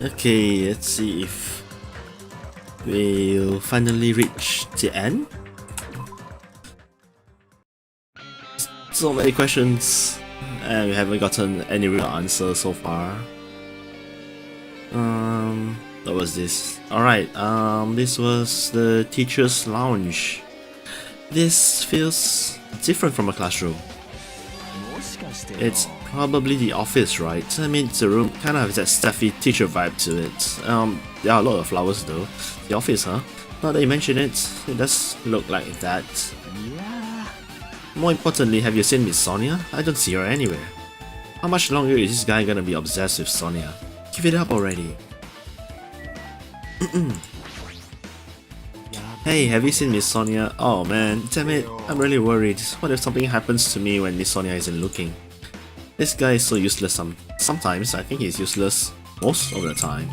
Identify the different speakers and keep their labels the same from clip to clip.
Speaker 1: Okay, let's see if we'll finally reach the end. So many questions, and we haven't gotten any real answer so far. What was this? Alright, this was the teacher's lounge. This feels different from a classroom. It's probably the office, right? I mean, the room kind of has that stuffy teacher vibe to it. There are a lot of flowers though. The office, huh? Now that you mention it, it does look like that. More importantly, have you seen Miss Sonia? I don't see her anywhere. How much longer is this guy gonna be obsessed with Sonia? Give it up already. Hey, have you seen Miss Sonia? Oh man, damn it, I'm really worried. What if something happens to me when Miss Sonia isn't looking? This guy is so useless sometimes. I think he's useless most of the time.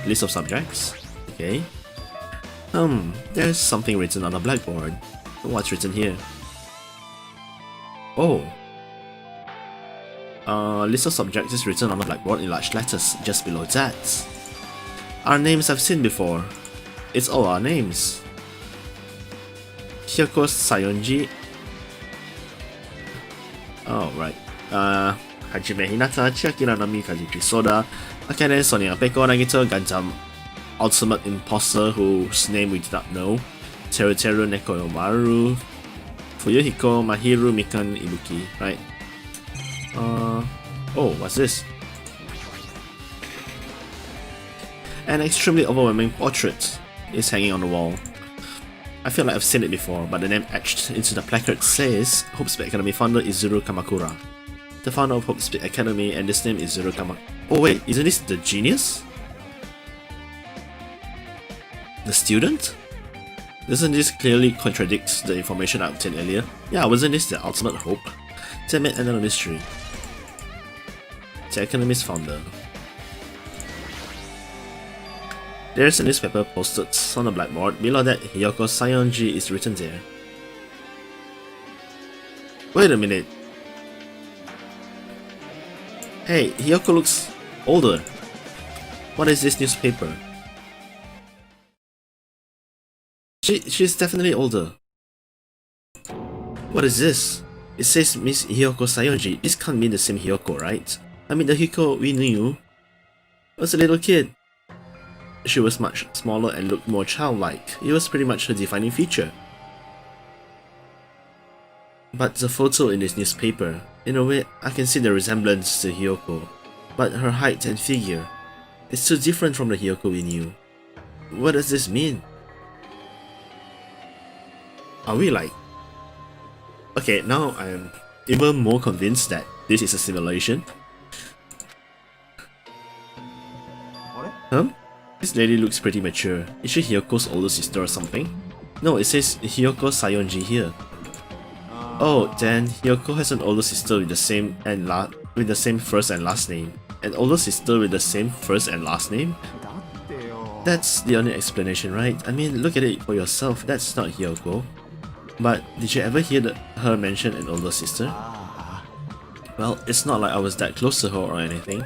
Speaker 1: List of subjects? Okay. There's something written on the blackboard. What's written here? Oh. List of subjects is written on the blackboard in large letters just below that. Our names I've seen before. It's all our names. Hyoko Sayonji. Oh, right. Hajime Hinata, Chiaki Nanami, Kazuki Soda, Akane Sonia Peko Nagito, Ganjam, Ultimate Imposter whose name we did not know, Teru Neko Yomaru, Fuyuhiko Mahiru Mikan Ibuki, right? Oh, what's this? An extremely overwhelming portrait is hanging on the wall. I feel like I've seen it before, but the name etched into the placard says Hope Speed Academy founder Izuru Kamakura. The founder of Hope Speed Academy, and this name is Izuru Kamakura. Oh wait, isn't this the genius? The student? Doesn't this clearly contradict the information I obtained earlier? Yeah, wasn't this the ultimate hope? Damn it, another mystery. The Academy's founder. There's a newspaper posted on the blackboard. Below that, Hyoko Sayonji is written there. Wait a minute. Hey, Hyoko looks older. What is this newspaper? She's definitely older. What is this? It says Miss Hyoko Sayonji. This can't mean the same Hyoko, right? I mean, the Hyoko we knew was a little kid. She was much smaller and looked more childlike. It was pretty much her defining feature. But the photo in this newspaper, in a way, I can see the resemblance to Hyoko, but her height and figure is so different from the Hyoko we knew. What does this mean? Are we like... Okay, now I am even more convinced that this is a simulation. Huh? This lady looks pretty mature. Is she Hyoko's older sister or something? No, it says Hyoko Sayonji here. Oh, then Hyoko has an older sister with the same first and last name. An older sister with the same first and last name? That's the only explanation, right? I mean, look at it for yourself. That's not Hyoko. But did you ever hear her mention an older sister? Well, it's not like I was that close to her or anything.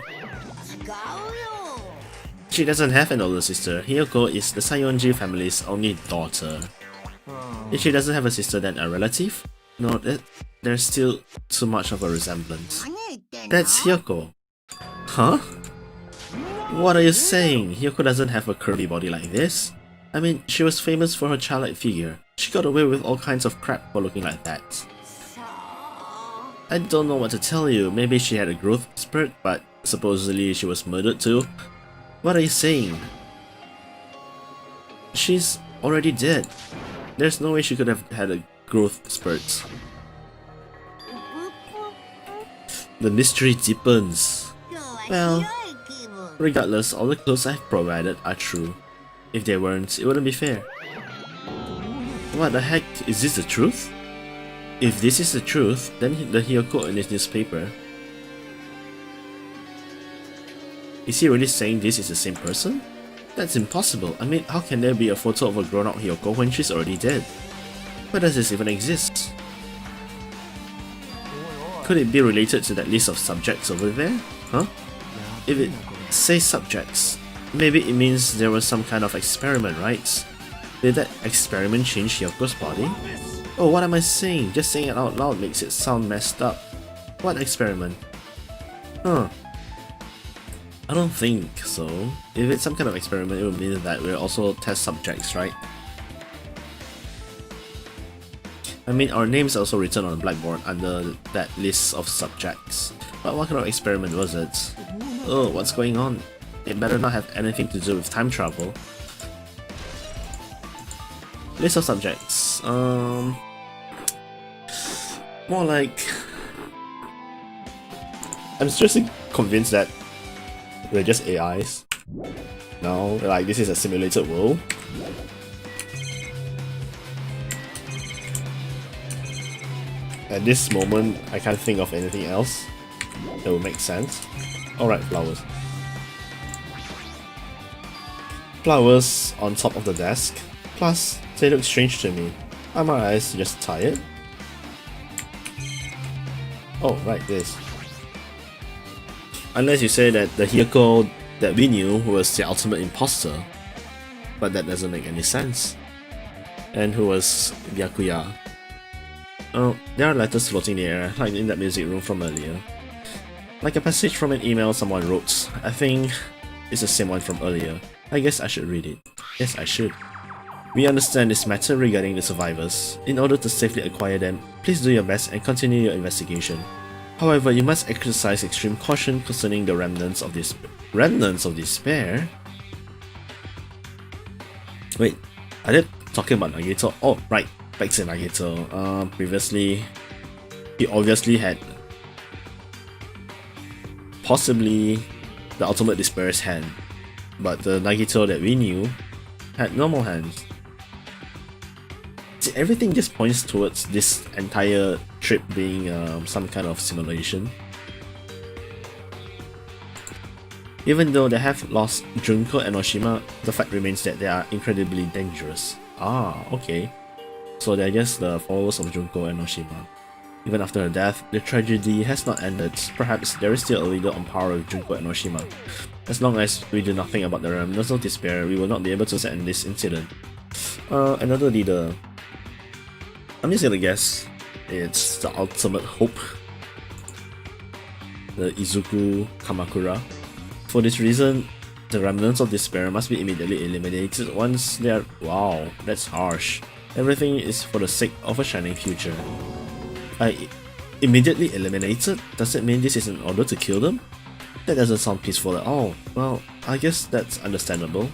Speaker 1: She doesn't have an older sister. Hyoko is the Sayonji family's only daughter. If she doesn't have a sister, then a relative? No, there's still too much of a resemblance. That's Hyoko. Huh? What are you saying? Hyoko doesn't have a curvy body like this. I mean, she was famous for her childlike figure. She got away with all kinds of crap for looking like that. I don't know what to tell you. Maybe she had a growth spurt, but supposedly she was murdered too. What are you saying? She's already dead. There's no way she could have had a growth spurt. The mystery deepens. Well, regardless, all the clues I've provided are true. If they weren't, it wouldn't be fair. What the heck? Is this the truth? If this is the truth, then the Hyoko in this newspaper... Is he really saying this is the same person? That's impossible. I mean, how can there be a photo of a grown-up Hyoko when she's already dead? Why does this even exist? Could it be related to that list of subjects over there? Huh? if it says subjects, maybe it means there was some kind of experiment, right? Did that experiment change Hyoko's body? Oh, what am I saying? Just saying it out loud makes it sound messed up. What experiment? Huh. I don't think so. If it's some kind of experiment, it would mean that we're also test subjects, right? I mean, our names are also written on the blackboard under that list of subjects. But what kind of experiment was it? Oh, what's going on? It better not have anything to do with time travel. List of subjects. More like... I'm seriously convinced that we're just AIs. No, like this is a simulated world. At this moment, I can't think of anything else that would make sense. Alright, flowers. Flowers on top of the desk. Plus, they look strange to me. Are my eyes just tired? Oh, right, this. Unless you say that the Hyoko that we knew was the ultimate imposter. But that doesn't make any sense. And who was Byakuya? Oh, there are letters floating in the air, like in that music room from earlier. Like a passage from an email someone wrote. I think it's the same one from earlier. I guess I should read it. Yes, I should. We understand this matter regarding the survivors. In order to safely acquire them, please do your best and continue your investigation. However, you must exercise extreme caution concerning the remnants of despair? Wait, are they talking about Nagito? Oh, right, back to Nagito. Previously, he obviously had possibly the ultimate despair's hand, but the Nagito that we knew had normal hands. See, everything just points towards this entire trip being some kind of simulation. Even though they have lost Junko and Oshima, the fact remains that they are incredibly dangerous. Ah, okay. So they're just the followers of Junko and Oshima. Even after her death, the tragedy has not ended. Perhaps there is still a leader on par with Junko and Oshima. As long as we do nothing about the remnants of despair, we will not be able to end this incident. Another leader. I'm just gonna guess it's the ultimate hope, the Izuku Kamakura. For this reason, the remnants of despair must be immediately eliminated once they are— wow, that's harsh. Everything is for the sake of a shining future. Immediately eliminated? Does it mean this is in order to kill them? That doesn't sound peaceful at all. Well, I guess that's understandable.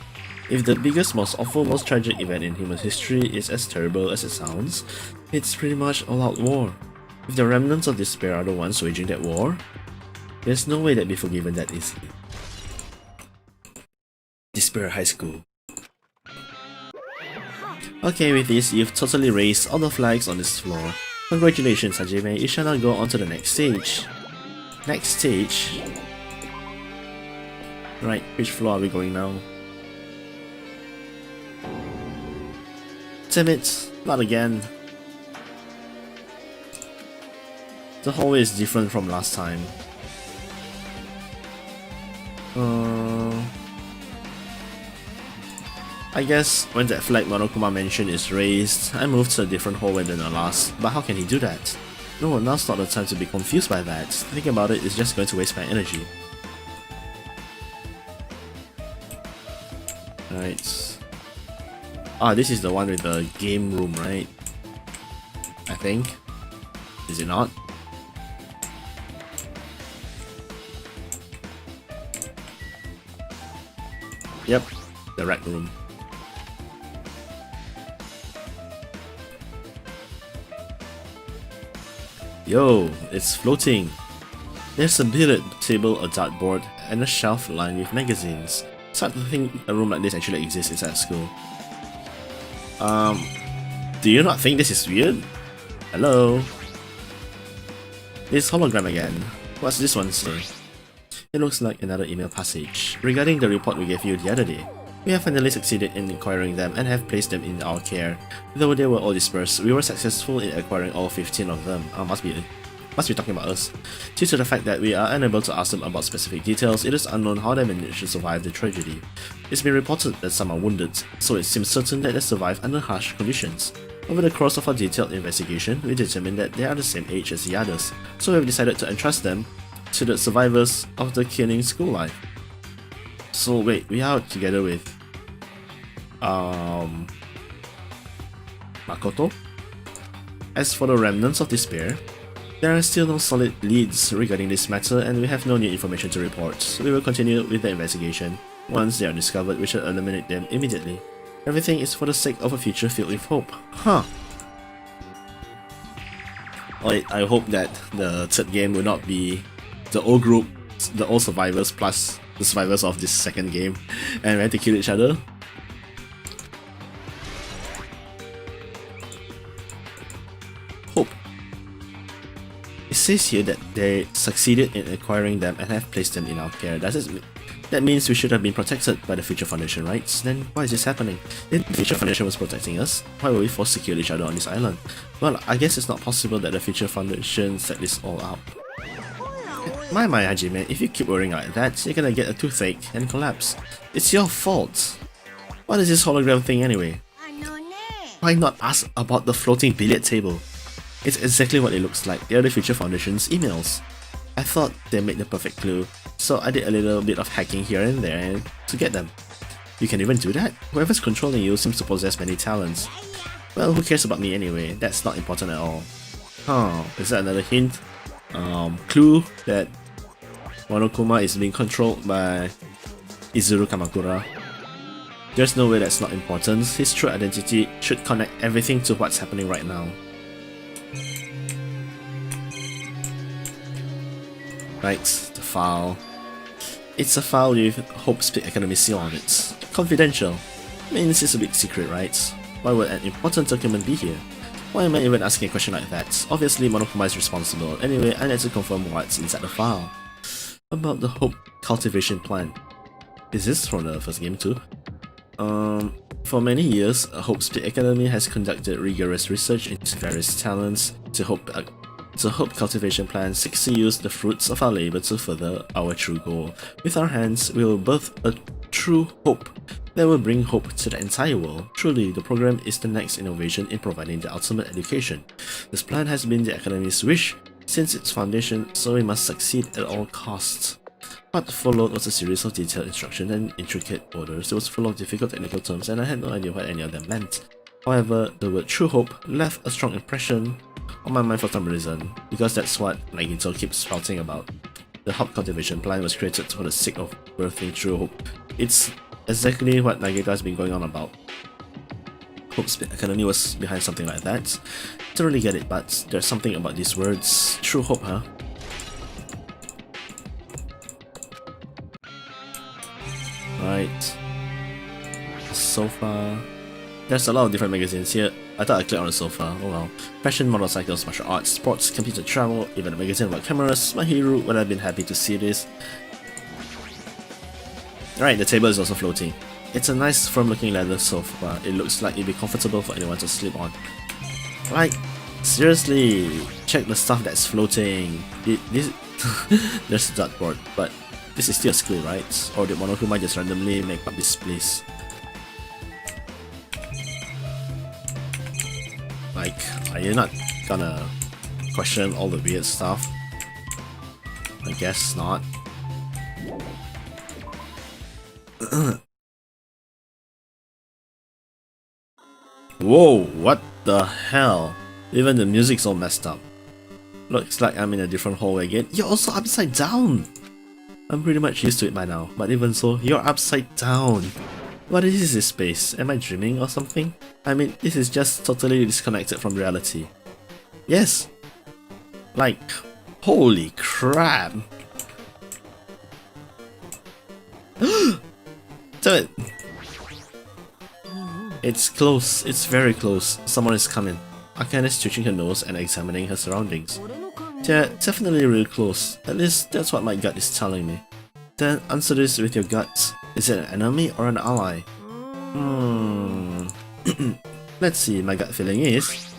Speaker 1: If the biggest, most awful, most tragic event in human history is as terrible as it sounds, it's pretty much all-out war. If the remnants of despair are the ones waging that war, there's no way they'd be forgiven that easily. Despair High School. Okay, with this, you've totally raised all the flags on this floor. Congratulations, Hajime, you shall now go on to the next stage. Next stage? Right, which floor are we going now? Damn it, not again. The hallway is different from last time. I guess when that flag Monokuma mentioned is raised, I moved to a different hallway than the last, but how can he do that? No, now's not the time to be confused by that. Thinking about it is just going to waste my energy. Right. Ah, this is the one with the game room, right? I think. Is it not? Yep, the rec room. Yo, it's floating. There's a billiard table, a dartboard, and a shelf lined with magazines. It's hard to think a room like this actually exists inside school. Do you not think this is weird? Hello? This hologram again. What's this one say? It looks like another email passage regarding the report we gave you the other day. We have finally succeeded in acquiring them and have placed them in our care. Though they were all dispersed, we were successful in acquiring all 15 of them. Must be Must be talking about us. Due to the fact that we are unable to ask them about specific details, it is unknown how they managed to survive the tragedy. It's been reported that some are wounded, so it seems certain that they survived under harsh conditions. Over the course of our detailed investigation, we determined that they are the same age as the others, so we have decided to entrust them to the survivors of the killing school life. So wait, we are together with Makoto? As for the remnants of despair, there are still no solid leads regarding this matter and we have no new information to report, so we will continue with the investigation. Once they are discovered, we shall eliminate them immediately. Everything is for the sake of a future filled with hope. Huh. I hope that the third game will not be the old group, the old survivors plus the survivors of this second game, and we have to kill each other. Hope. It says here that they succeeded in acquiring them and have placed them in our care. That means we should have been protected by the Future Foundation, right? Then why is this happening? If the Future Foundation was protecting us, why were we forced to kill each other on this island? Well, I guess it's not possible that the Future Foundation set this all up. My Hajime, if you keep worrying like that, you're gonna get a toothache and collapse. It's your fault. What is this hologram thing anyway? Why not ask about the floating billiard table? It's exactly what it looks like. They are the Future Foundation's emails. I thought they made the perfect clue, so I did a little bit of hacking here and there to get them. You can even do that? Whoever's controlling you seems to possess many talents. Well, who cares about me anyway? That's not important at all. Huh, is that another hint? Clue that Monokuma is being controlled by Izuru Kamakura. There's no way that's not important. His true identity should connect everything to what's happening right now. Right, the file. It's a file with Hope Speak Academy seal on it. Confidential. Means it's a big secret, right? Why would an important document be here? Why am I even asking a question like that? Obviously Monokuma is responsible. Anyway, I need to confirm what's inside the file. About the Hope Cultivation Plan. Is this from the first game too? For many years, Hope Speak Academy has conducted rigorous research into various talents. The Hope Cultivation Plan seeks to use the fruits of our labor to further our true goal. With our hands, we will birth a true hope that will bring hope to the entire world. Truly, the program is the next innovation in providing the ultimate education. This plan has been the Academy's wish since its foundation, so we must succeed at all costs. What followed was a series of detailed instructions and intricate orders. It was full of difficult technical terms and I had no idea what any of them meant. However, the word true hope left a strong impression on my mind for some reason, because that's what Nagito keeps spouting about. The Hope Cultivation Plan was created for the sake of birthing true hope. It's exactly what Nagito has been going on about. Hope Speak Academy was behind something like that. Don't really get it, but there's something about these words. True hope, huh? Right. The sofa. There's a lot of different magazines here. I thought I'd click on the sofa. Oh well. Fashion, motorcycles, martial arts, sports, computer, travel, even a magazine about cameras. My hero would have been happy to see this. Alright, the table is also floating. It's a nice firm looking leather sofa. It looks like it'd be comfortable for anyone to sleep on. Like, seriously, check the stuff that's floating. There's a dartboard, but this is still a school, right? Or did Monokuma just randomly make up this place? Like, are you not gonna question all the weird stuff? I guess not. Whoa, what the hell? Even the music's all messed up. Looks like I'm in a different hallway again. You're also upside down! I'm pretty much used to it by now, but even so, you're upside down. What is this space? Am I dreaming or something? I mean, this is just totally disconnected from reality. Yes! Like, holy crap! Do it! It's close, it's very close. Someone is coming. Akane is twitching her nose and examining her surroundings. They're definitely really close. At least that's what my gut is telling me. Then answer this with your guts. Is it an enemy or an ally? Let's see, my gut feeling is...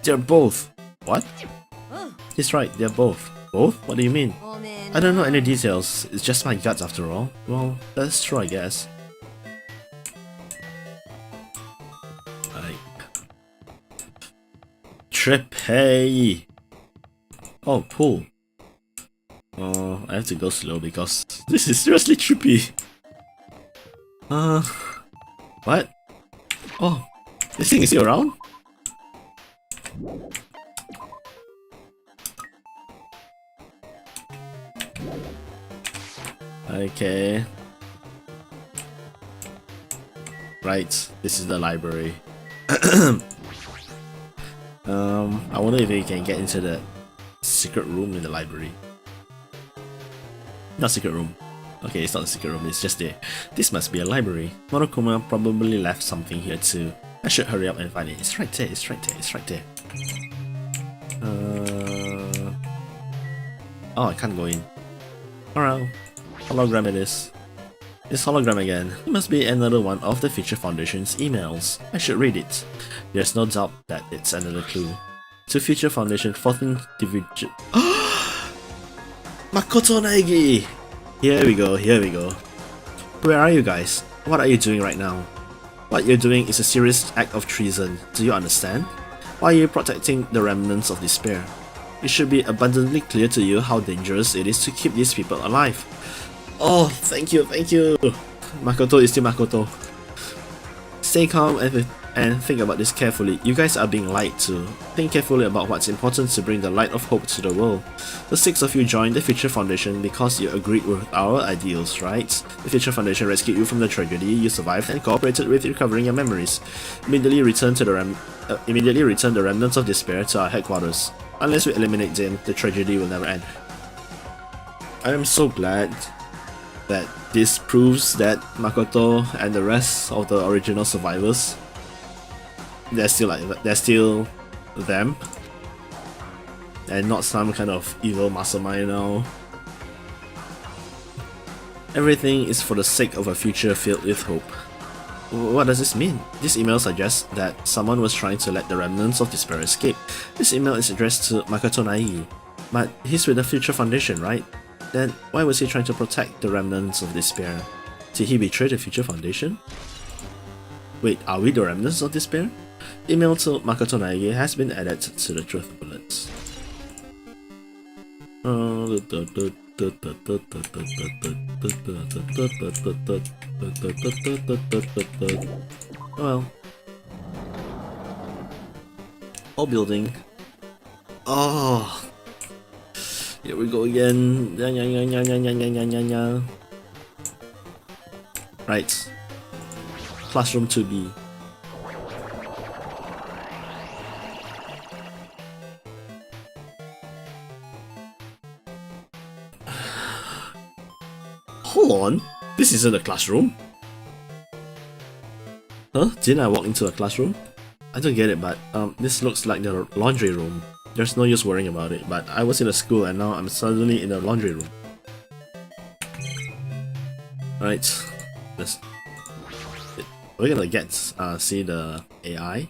Speaker 1: they're both. What? He's right, they're both. Both? What do you mean? I don't know any details, it's just my guts after all. Well, that's true I guess. Like... Trip, hey! Oh, pool. Oh, I have to go slow because this is seriously trippy. What? Oh, this thing is still around? Okay. Right, this is the library. I wonder if you can get into the secret room in the library. Not secret room. Okay, it's not a secret room, it's just there. This must be a library. Monokuma probably left something here too. I should hurry up and find it. It's right there, it's right there, it's right there. Oh, I can't go in. Alright, hologram it is. It's hologram again. It must be another one of the Future Foundation's emails. I should read it. There's no doubt that it's another clue. To Future Foundation 14th Division. Makoto Naegi! Here we go, here we go. Where are you guys? What are you doing right now? What you're doing is a serious act of treason. Do you understand? Why are you protecting the remnants of despair? It should be abundantly clear to you how dangerous it is to keep these people alive. Oh, thank you, thank you! Makoto is still Makoto. Stay calm and think about this carefully. You guys are being lied to. Think carefully about what's important to bring the light of hope to the world. The 6 of you joined the Future Foundation because you agreed with our ideals, right? The Future Foundation rescued you from the tragedy, you survived and cooperated with recovering your memories. Immediately return the remnants of despair to our headquarters. Unless we eliminate them, the tragedy will never end. I am so glad that this proves that Makoto and the rest of the original survivors, they're still them, and not some kind of evil mastermind now. Everything is for the sake of a future filled with hope. What does this mean? This email suggests that someone was trying to let the remnants of despair escape. This email is addressed to Makoto Naegi, but he's with the Future Foundation, right? Then why was he trying to protect the remnants of despair? Did he betray the Future Foundation? Wait, are we the remnants of despair? Email to Makoto Naegi has been added to the truth bullets. Well. Oh, building. Oh. Here we go again. Right. Classroom 2B. Hold on, this isn't a classroom. Huh? Didn't I walk into a classroom? I don't get it, but this looks like the laundry room. There's no use worrying about it, but I was in a school and now I'm suddenly in the laundry room. Right, we're gonna see the AI.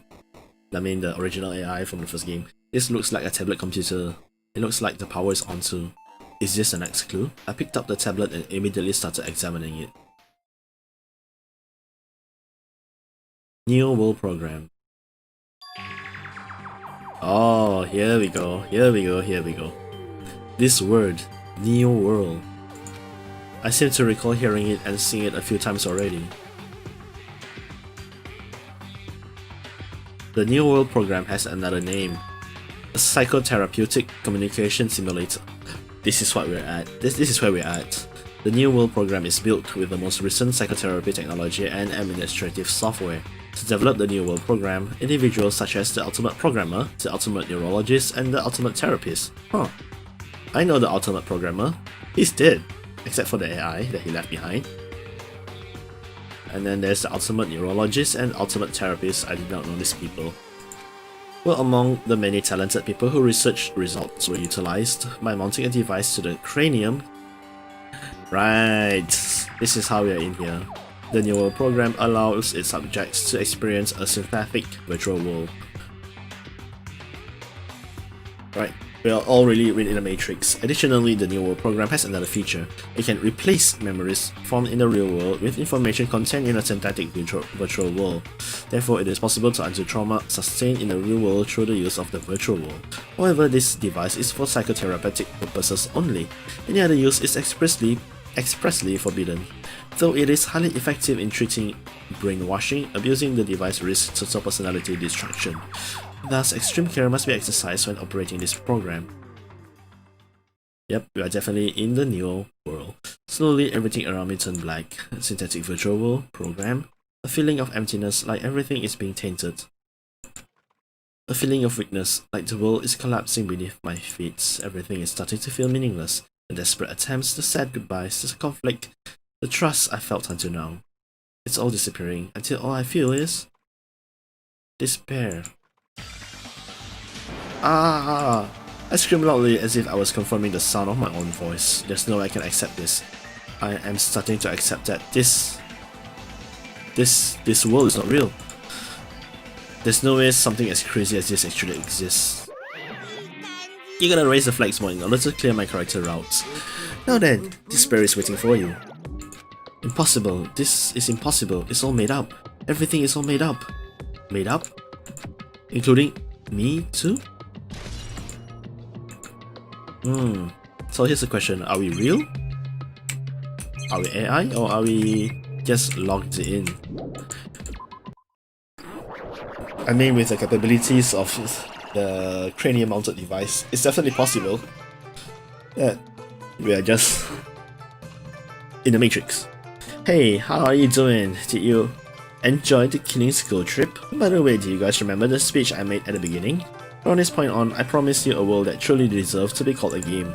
Speaker 1: I mean the original AI from the first game. This looks like a tablet computer. It looks like the power is on too. Is this the next clue? I picked up the tablet and immediately started examining it. Neo World Program. Oh, here we go, here we go, here we go. This word, Neo World. I seem to recall hearing it and seeing it a few times already. The Neo World Program has another name. A psychotherapeutic communication simulator. This is what we're at. This is where we're at. The New World Program is built with the most recent psychotherapy technology and administrative software. To develop the New World Program, individuals such as the Ultimate Programmer, the Ultimate Neurologist, and the Ultimate Therapist. Huh. I know the Ultimate Programmer. He's dead, except for the AI that he left behind. And then there's the Ultimate Neurologist and Ultimate Therapist. I did not know these people. Well, among the many talented people whose research results were utilized by mounting a device to the cranium. Right, this is how we are in here. The New World Program allows its subjects to experience a synthetic virtual world. Right, We are already in the Matrix. Additionally, the New World program has another feature. It can replace memories formed in the real world with information contained in a synthetic virtual world. Therefore, it is possible to undo trauma sustained in the real world through the use of the virtual world. However, this device is for psychotherapeutic purposes only. Any other use is expressly forbidden. Though it is highly effective in treating brainwashing, abusing the device risks total personality destruction. Thus, extreme care must be exercised when operating this program. Yep, we are definitely in the new world. Slowly, everything around me turned black. Synthetic virtual world program. A feeling of emptiness, like everything is being tainted. A feeling of weakness, like the world is collapsing beneath my feet. Everything is starting to feel meaningless. The desperate attempts, the sad goodbyes, the conflict, the trust I felt until now. It's all disappearing until all I feel is despair. Ah! I screamed loudly as if I was confirming the sound of my own voice. There's no way I can accept this. I am starting to accept that this world is not real. There's no way something as crazy as this actually exists. You gotta raise the flags more in order to clear my character routes. Now then, despair is waiting for you. Impossible. This is impossible. It's all made up. Everything is all made up. Made up? Including me too? So here's the question, are we real? Are we AI or are we just logged in? I mean, with the capabilities of the cranium mounted device, it's definitely possible that we are just in the Matrix. Hey, how are you doing? Did you enjoy the Killing School trip? By the way, do you guys remember the speech I made at the beginning? From this point on, I promise you a world that truly deserves to be called a game.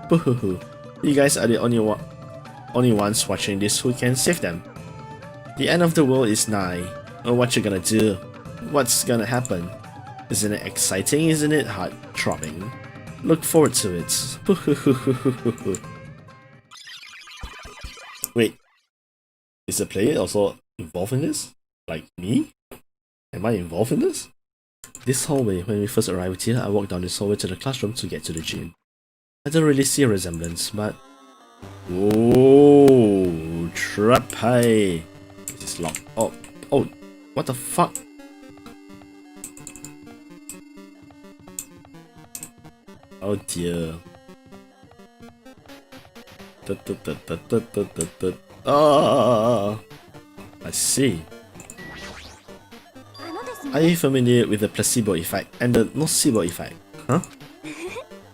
Speaker 1: Boo-hoo-hoo. You guys are the only ones watching this who can save them. The end of the world is nigh. Oh, what you gonna do? What's gonna happen? Isn't it exciting? Isn't it heart-throbbing? Look forward to it. Boo-hoo-hoo-hoo-hoo-hoo. Wait, is the player also involved in this? Like me? Am I involved in this? This hallway, when we first arrived here, I walked down this hallway to the classroom to get to the gym. I don't really see a resemblance, but... Whoa! Trap high! This is locked. Oh, what the fuck? Oh dear. Ah! I see. Are you familiar with the placebo effect and the nocebo effect? Huh?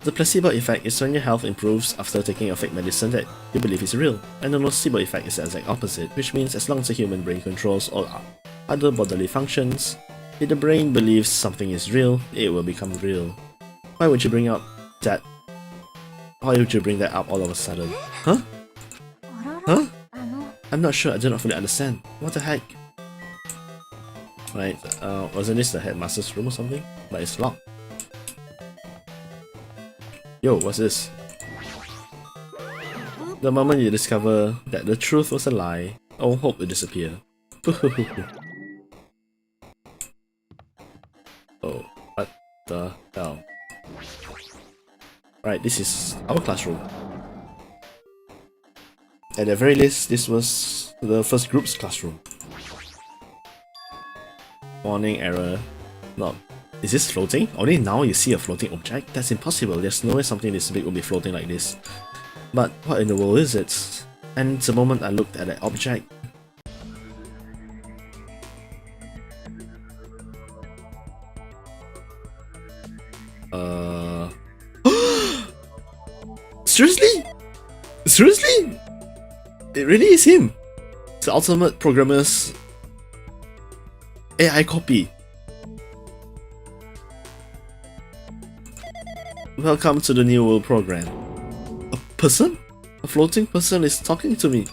Speaker 1: The placebo effect is when your health improves after taking a fake medicine that you believe is real, and the nocebo effect is the exact opposite, which means as long as the human brain controls all other bodily functions, if the brain believes something is real, it will become real. Why would you bring that up all of a sudden? Huh? Huh? I'm not sure, I do not fully understand. What the heck? Right, wasn't this the headmaster's room or something? But it's locked. Yo, what's this? The moment you discover that the truth was a lie, all hope will disappear. Oh, what the hell? Right, this is our classroom. At the very least, this was the first group's classroom. Warning error. No. Is this floating? Only now you see a floating object? That's impossible. There's no way something this big will be floating like this. But what in the world is it? And the moment I looked at that object... Seriously? Seriously? It really is him! It's the ultimate programmer's AI copy. Welcome to the New World program. A person? A floating person is talking to me.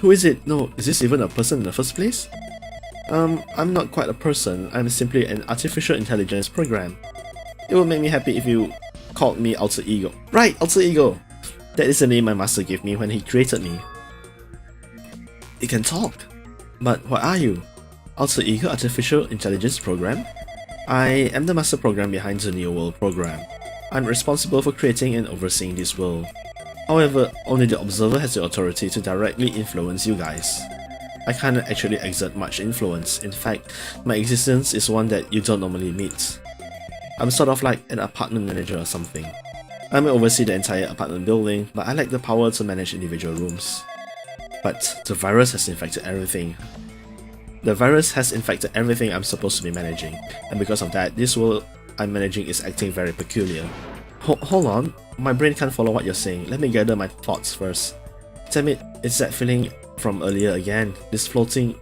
Speaker 1: Who is it? No, is this even a person in the first place? I'm not quite a person. I'm simply an artificial intelligence program. It would make me happy if you called me Alter Ego. Right, Alter Ego! That is the name my master gave me when he created me. It can talk. But what are you? Alter Ego Artificial Intelligence Program? I am the master program behind the New World program. I'm responsible for creating and overseeing this world. However, only the observer has the authority to directly influence you guys. I can't actually exert much influence. In fact, my existence is one that you don't normally meet. I'm sort of like an apartment manager or something. I may oversee the entire apartment building, but I lack the power to manage individual rooms. But the virus has infected everything. The virus has infected everything I'm supposed to be managing, and because of that, this world I'm managing is acting very peculiar. Hold on, my brain can't follow what you're saying. Let me gather my thoughts first. Damn it, it's that feeling from earlier again. This floating,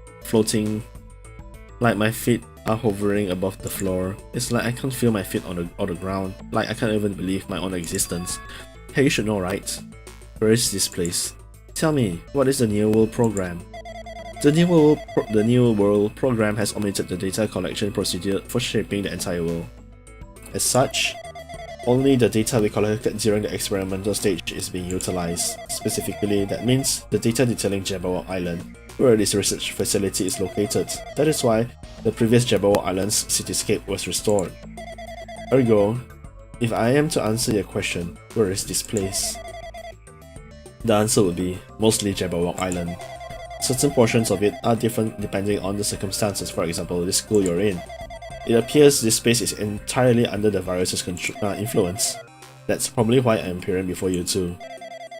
Speaker 1: like my feet are hovering above the floor. It's like I can't feel my feet on the ground, like I can't even believe my own existence. Hey, you should know, right? Where is this place? Tell me, what is the New World Program? The New World Program has omitted the data collection procedure for shaping the entire world. As such, only the data we collected during the experimental stage is being utilized. Specifically, that means the data detailing Jabberwock Island, where this research facility is located. That is why the previous Jabberwock Island's cityscape was restored. Ergo, if I am to answer your question, where is this place? The answer would be mostly Jabberwock Island. Certain portions of it are different depending on the circumstances, for example, the school you're in. It appears this space is entirely under the virus's influence. That's probably why I'm appearing before you too.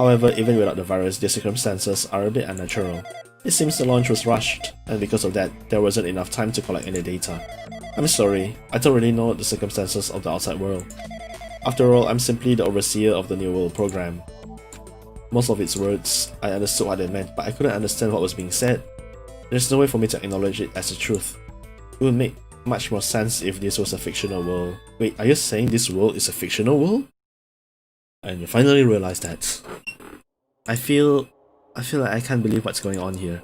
Speaker 1: However, even without the virus, the circumstances are a bit unnatural. It seems the launch was rushed, and because of that, there wasn't enough time to collect any data. I'm sorry, I don't really know the circumstances of the outside world. After all, I'm simply the overseer of the New World Program. Most of its words, I understood what they meant, but I couldn't understand what was being said. There's no way for me to acknowledge it as the truth. It would make much more sense if this was a fictional world. Wait, are you saying this world is a fictional world? And you finally realize that. I feel like I can't believe what's going on here.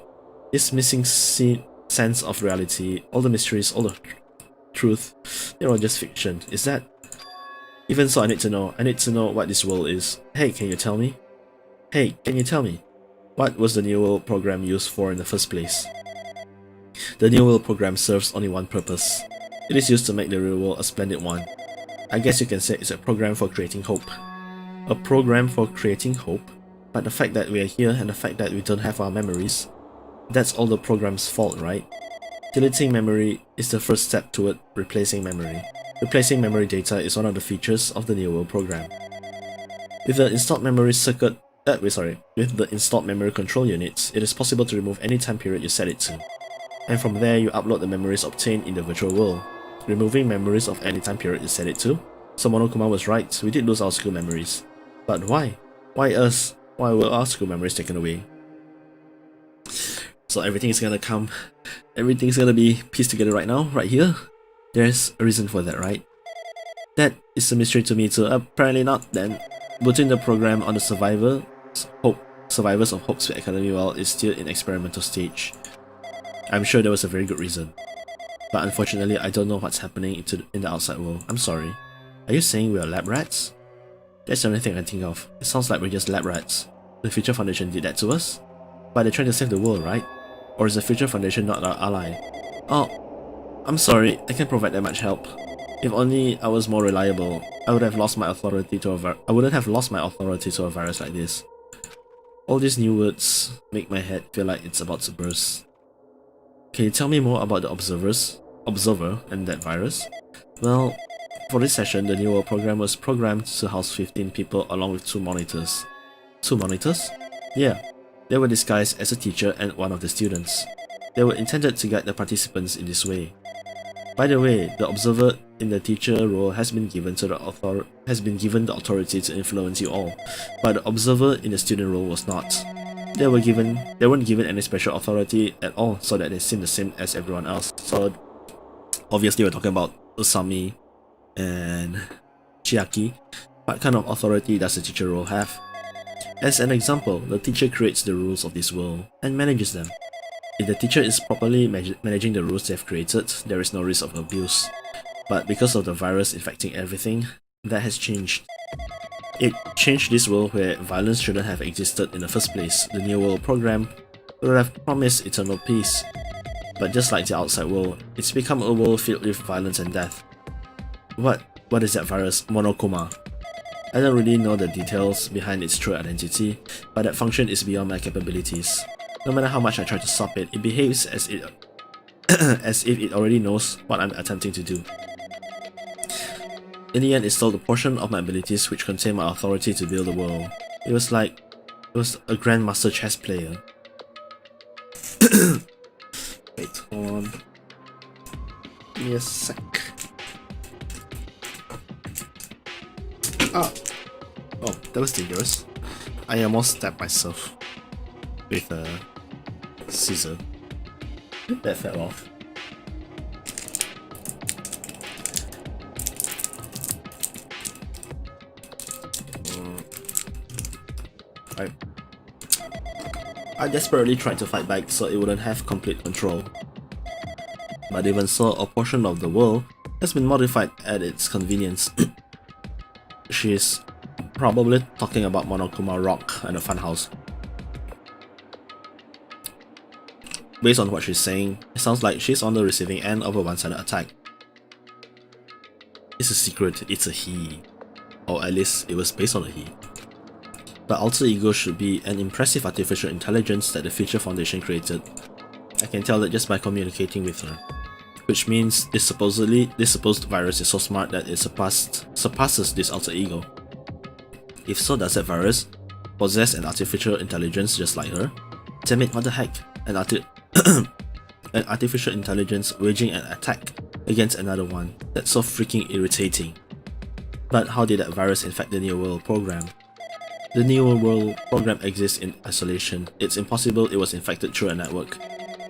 Speaker 1: This missing sense of reality, all the mysteries, all the truth, they're all just fiction. Is that? Even so, I need to know what this world is. Hey, can you tell me? Hey, can you tell me? What was the New World Program used for in the first place? The New World Program serves only one purpose. It is used to make the real world a splendid one. I guess you can say it's a program for creating hope. A program for creating hope? But the fact that we are here and the fact that we don't have our memories, that's all the program's fault, right? Deleting memory is the first step toward replacing memory. Replacing memory data is one of the features of the New World Program. With the installed memory control units, it is possible to remove any time period you set it to. And from there, you upload the memories obtained in the virtual world, removing memories of any time period you set it to. So Monokuma was right, we did lose our school memories. But why? Why us? Why were our school memories taken away? So everything's gonna be pieced together right now, right here. There's a reason for that, right? That is a mystery to me too. Apparently not then. Between the program on the Survivors of Hope's Academy while is still in experimental stage. I'm sure there was a very good reason. But unfortunately, I don't know what's happening in the outside world. I'm sorry. Are you saying we are lab rats? That's the only thing I think of. It sounds like we're just lab rats. The Future Foundation did that to us? But they're trying to save the world, right? Or is the Future Foundation not our ally? Oh, I'm sorry, I can't provide that much help. If only I was more reliable, I would have lost my authority to I wouldn't have lost my authority to a virus like this. All these new words make my head feel like it's about to burst. Can you tell me more about the observer and that virus? Well, for this session, the New World Program was programmed to house 15 people along with 2 monitors. 2 monitors? Yeah, they were disguised as a teacher and one of the students. They were intended to guide the participants in this way. By the way, the observer in the teacher role has been given the authority to influence you all, but the observer in the student role was not. They weren't given any special authority at all, so that they seem the same as everyone else. So obviously we're talking about Usami and Chiaki. What kind of authority does the teacher role have? As an example, the teacher creates the rules of this world and manages them. If the teacher is properly managing the rules they have created, there is no risk of abuse. But because of the virus infecting everything, that has changed. It changed this world where violence shouldn't have existed in the first place. The New World Program would have promised eternal peace. But just like the outside world, it's become a world filled with violence and death. What is that virus? Monokuma. I don't really know the details behind its true identity, but that function is beyond my capabilities. No matter how much I try to stop it, it behaves as as if it already knows what I'm attempting to do. In the end, it stole a portion of my abilities which contained my authority to build the world. It was like it was a grandmaster chess player. Wait, hold on. Give me a sec. Ah! Oh, that was dangerous. I almost stabbed myself with a scissor. That fell off. I desperately tried to fight back so it wouldn't have complete control. But even so, a portion of the world has been modified at its convenience. She's probably talking about Monokuma Rock and a funhouse. Based on what she's saying, it sounds like she's on the receiving end of a one-sided attack. It's a secret, it's a he. Or at least it was based on a he. But Alter Ego should be an impressive artificial intelligence that the Future Foundation created. I can tell that just by communicating with her. Which means this supposed virus is so smart that it surpasses this Alter Ego. If so, does that virus possess an artificial intelligence just like her? Damn it, what the heck? An artificial intelligence waging an attack against another one. That's so freaking irritating. But how did that virus infect the New World program? The New World program exists in isolation. It's impossible it was infected through a network.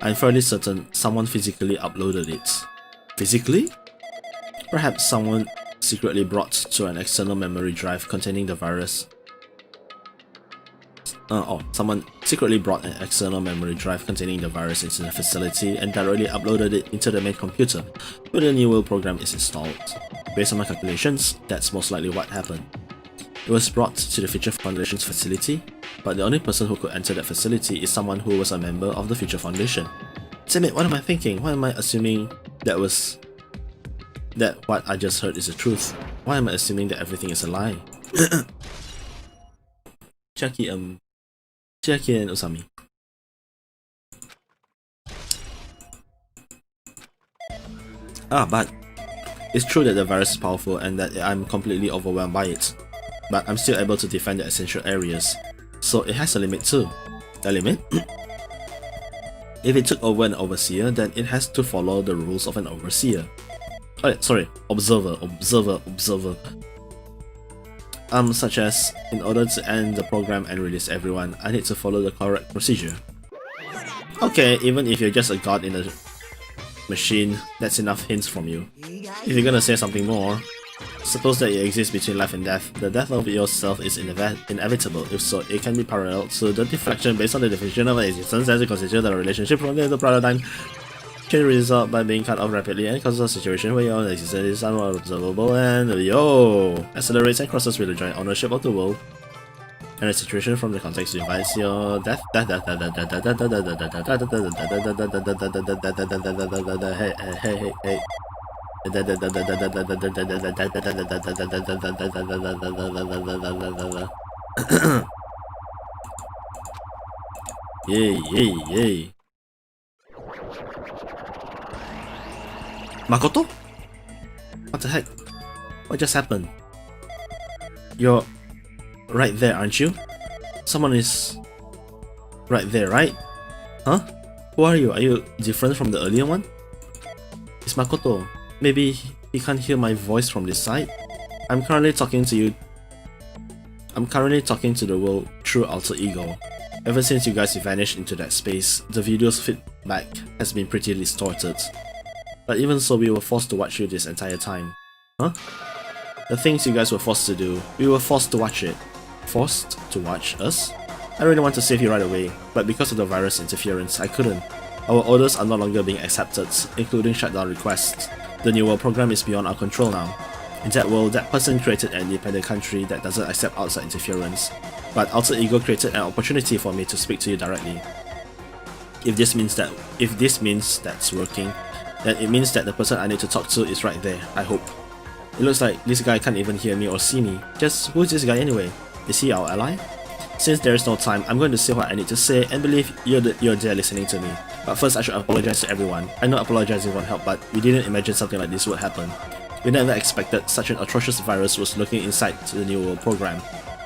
Speaker 1: I'm fairly certain someone physically uploaded it. Physically? Perhaps someone secretly brought to an external memory drive containing the virus. Someone secretly brought an external memory drive containing the virus into the facility and directly uploaded it into the main computer where the New World program is installed. Based on my calculations, that's most likely what happened. It was brought to the Future Foundation's facility, but the only person who could enter that facility is someone who was a member of the Future Foundation. Damn it, what am I thinking? Why am I assuming that what I just heard is the truth? Why am I assuming that everything is a lie? Chiaki and Usami. But it's true that the virus is powerful and that I'm completely overwhelmed by it. But I'm still able to defend the essential areas, so it has a limit too. A limit? If it took over an overseer, then it has to follow the rules of an overseer. Observer. Such as, in order to end the program and release everyone, I need to follow the correct procedure. Okay, even if you're just a god in a machine, that's enough hints from you. If you're gonna say something more, suppose that it exists between life and death. The death of yourself is inevitable. If so, it can be parallel to the deflection based on the definition of existence as you consider the relationship from the paradigm. Can result by being cut off rapidly and causes a situation where your own existence is unobservable and accelerates and crosses with the joint ownership of the world. And a situation from the context divides your death. Hey. Yay. Makoto? What the heck? What just happened? You're right there, aren't you? Someone is right there, right? Huh? Who are you? Are you different from the earlier one? It's Makoto. Maybe he can't hear my voice from this side? I'm currently talking to the world through Alter Ego. Ever since you guys vanished into that space, the video's feedback has been pretty distorted. But even so, we were forced to watch you this entire time. Huh? The things you guys were forced to do, we were forced to watch it. Forced to watch us? I really want to save you right away, but because of the virus interference, I couldn't. Our orders are no longer being accepted, including shutdown requests. The New World program is beyond our control now. In that world, that person created an independent country that doesn't accept outside interference. But Alter Ego created an opportunity for me to speak to you directly. If this means that's working, then it means that the person I need to talk to is right there, I hope. It looks like this guy can't even hear me or see me. Just who is this guy anyway? Is he our ally? Since there is no time, I'm going to say what I need to say and believe you're there listening to me. But first I should apologize to everyone. I know apologizing won't help, but we didn't imagine something like this would happen. We never expected such an atrocious virus was lurking inside the New World program.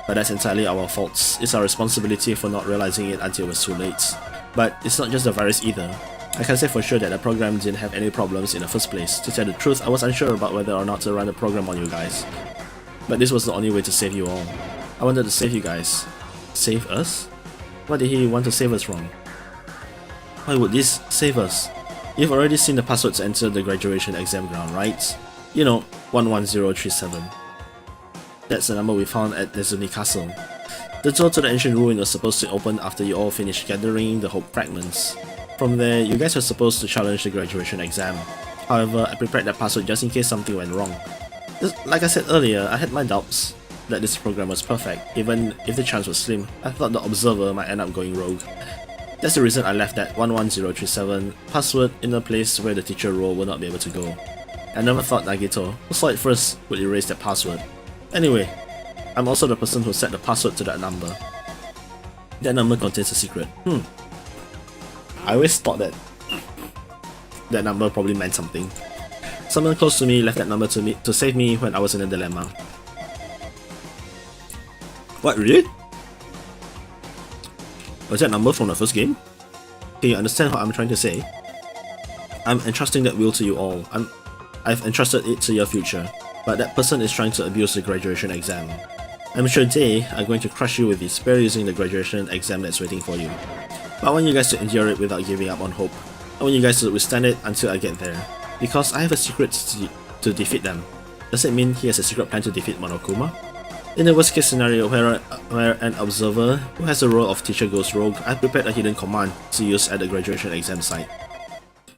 Speaker 1: But that's entirely our faults. It's our responsibility for not realizing it until it was too late. But it's not just the virus either. I can say for sure that the program didn't have any problems in the first place. To tell the truth, I was unsure about whether or not to run the program on you guys. But this was the only way to save you all. I wanted to save you guys. Save us? What did he want to save us from? Why would this save us? You've already seen the password to enter the graduation exam ground, right? You know, 11037. That's the number we found at Nezumi Castle. The door to the ancient ruin was supposed to open after you all finished gathering the hope fragments. From there, you guys were supposed to challenge the graduation exam. However, I prepared that password just in case something went wrong. Like I said earlier, I had my doubts that this program was perfect. Even if the chance was slim, I thought the observer might end up going rogue. That's the reason I left that 11037 password in a place where the teacher role will not be able to go. I never thought Nagito, who saw it first, would erase that password. Anyway, I'm also the person who set the password to that number. That number contains a secret. I always thought that that number probably meant something. Someone close to me left that number to save me when I was in a dilemma. What, really? Was that number from the first game? Can you understand what I'm trying to say? I'm entrusting that will to you all. I've entrusted it to your future, but that person is trying to abuse the graduation exam. I'm sure they are going to crush you with despair using the graduation exam that's waiting for you. But I want you guys to endure it without giving up on hope. I want you guys to withstand it until I get there, because I have a secret to defeat them. Does it mean he has a secret plan to defeat Monokuma? In the worst case scenario where an observer who has the role of teacher goes rogue, I prepared a hidden command to use at the graduation exam site.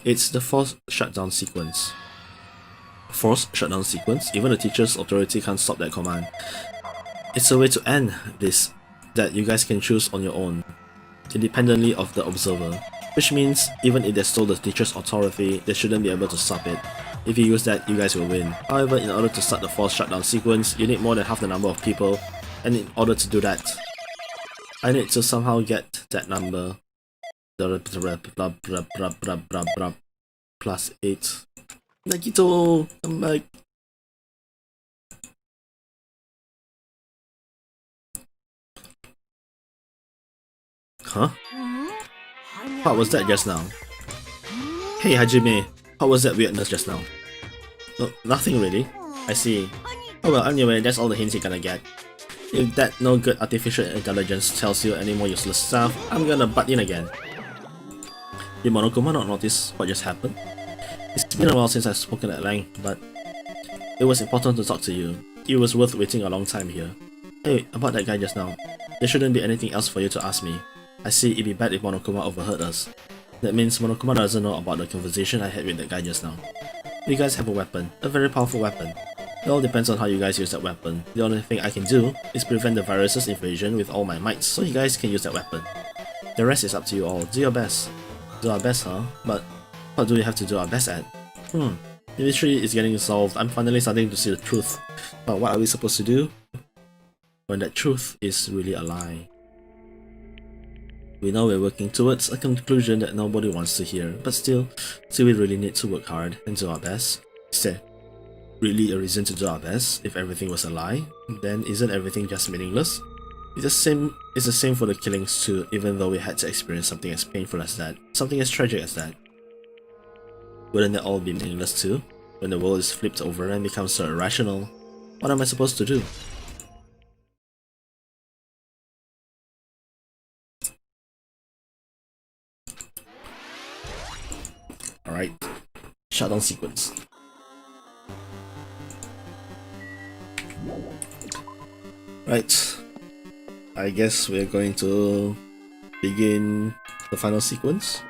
Speaker 1: It's the forced shutdown sequence. Forced shutdown sequence? Even the teacher's authority can't stop that command. It's a way to end this that you guys can choose on your own, independently of the observer. Which means, even if they stole the teacher's authority, they shouldn't be able to stop it. If you use that, you guys will win. However, in order to start the forced shutdown sequence, you need more than half the number of people, and in order to do that, I need to somehow get that number. Plus 8. Nagito, come back. Huh? What was that just now? Hey Hajime, what was that weirdness just now? No, nothing really. I see. Oh well, anyway, that's all the hints you're gonna get. If that no good artificial intelligence tells you any more useless stuff, I'm gonna butt in again. Did Monokuma not notice what just happened? It's been a while since I've spoken at length, but it was important to talk to you. It was worth waiting a long time here. Hey, about that guy just now. There shouldn't be anything else for you to ask me. I see it'd be bad if Monokuma overheard us. That means Monokuma doesn't know about the conversation I had with that guy just now. You guys have a weapon, a very powerful weapon. It all depends on how you guys use that weapon. The only thing I can do is prevent the virus's invasion with all my might, so you guys can use that weapon. The rest is up to you all. Do your best. Do our best, huh? But what do we have to do our best at? The mystery is getting solved. I'm finally starting to see the truth. But what are we supposed to do when that truth is really a lie? We know we're working towards a conclusion that nobody wants to hear, but still, do we really need to work hard and do our best? Is there really a reason to do our best? If everything was a lie, then isn't everything just meaningless? It's the same for the killings too, even though we had to experience something as painful as that, something as tragic as that. Wouldn't that all be meaningless too? When the world is flipped over and becomes so irrational, what am I supposed to do? Alright, shutdown sequence. Right, I guess we're going to begin the final sequence.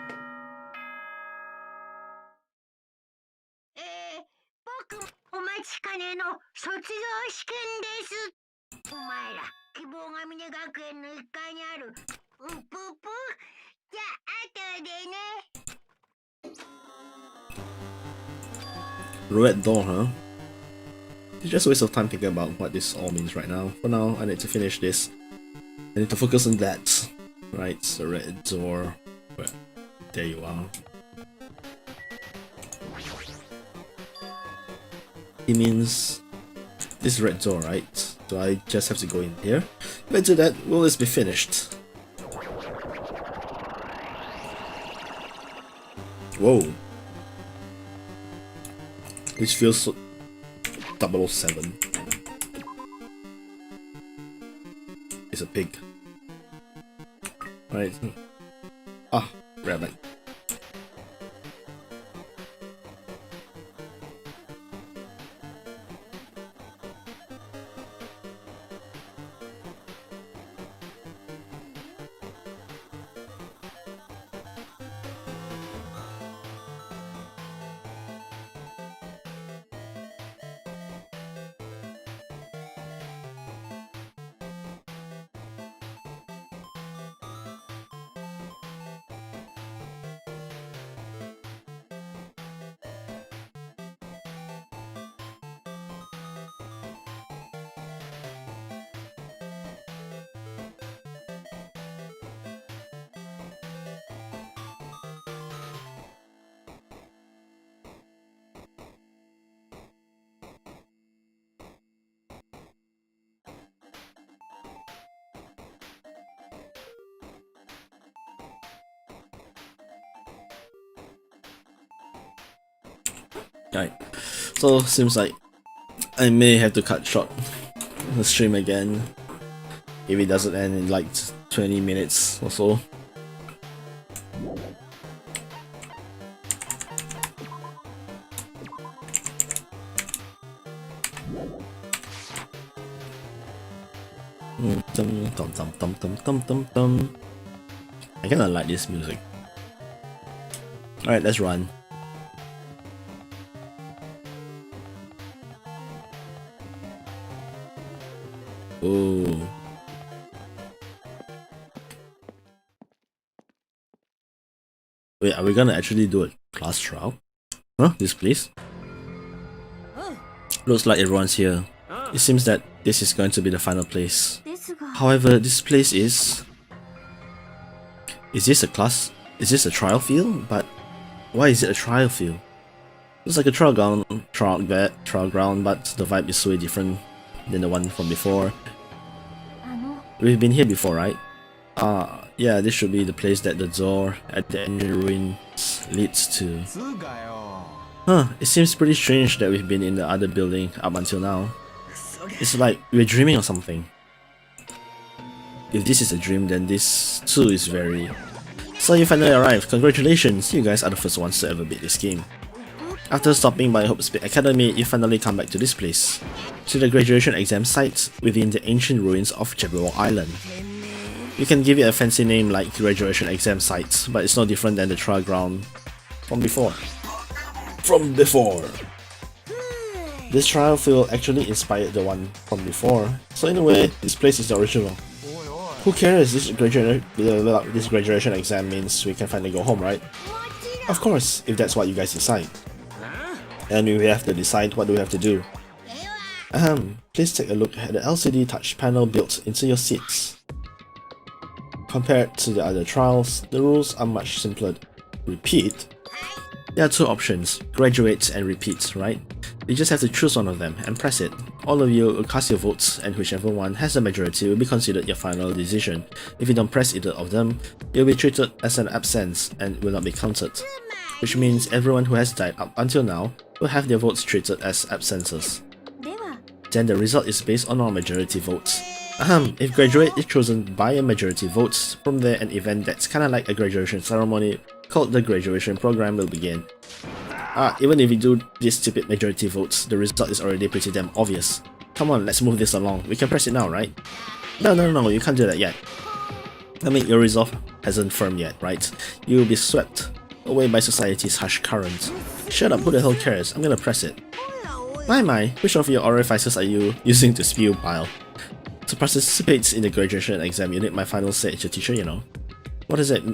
Speaker 1: Red door, huh? It's just a waste of time thinking about what this all means right now. For now, I need to finish this. I need to focus on that. Right, the red door. Well, there you are. It means this red door, right? So I just have to go in here. If I do that, will this be finished? Whoa. This feels so 007. It's a pig. Right. Ah, rabbit. Right, so seems like I may have to cut short the stream again if it doesn't end in like 20 minutes or so. I kinda like this music. Alright, let's run. Oh. Wait, are we gonna actually do a class trial? Huh? This place? Looks like everyone's here. It seems that this is going to be the final place. However, this place is... Is this a class? Is this a trial field? But why is it a trial field? It's like a trial ground, but the vibe is way different than the one from before. We've been here before, right? Yeah, this should be the place that the door at the engine ruins leads to. Huh, it seems pretty strange that we've been in the other building up until now. It's like we're dreaming or something. If this is a dream, then this too is very... So you finally arrived, congratulations, you guys are the first ones to ever beat this game. After stopping by Hope Speed Academy, you finally come back to this place, to the graduation exam site within the ancient ruins of Jebel Island. You can give it a fancy name like graduation exam site, but it's no different than the trial ground from before. This trial field actually inspired the one from before, so in a way, this place is the original. Who cares, this graduation exam means we can finally go home, right? Of course, if that's what you guys decide. And we have to decide what do we have to do. Please take a look at the LCD touch panel built into your seats. Compared to the other trials, the rules are much simpler. Repeat? There are two options, graduate and repeat, right? You just have to choose one of them and press it. All of you will cast your votes and whichever one has the majority will be considered your final decision. If you don't press either of them, you'll be treated as an absence and will not be counted. Which means everyone who has died up until now will have their votes treated as absences. Then the result is based on our majority votes. If graduate is chosen by a majority votes, from there an event that's kinda like a graduation ceremony called the graduation program will begin. Even if we do these stupid majority votes, the result is already pretty damn obvious. Come on, let's move this along. We can press it now, right? No, you can't do that yet. I mean, your resolve hasn't firmed yet, right? You will be swept away by society's harsh current. Shut up, who the hell cares? I'm gonna press it. My, which of your orifices are you using to spew bile? To participate in the graduation exam, you need my final say as your teacher, you know. What does that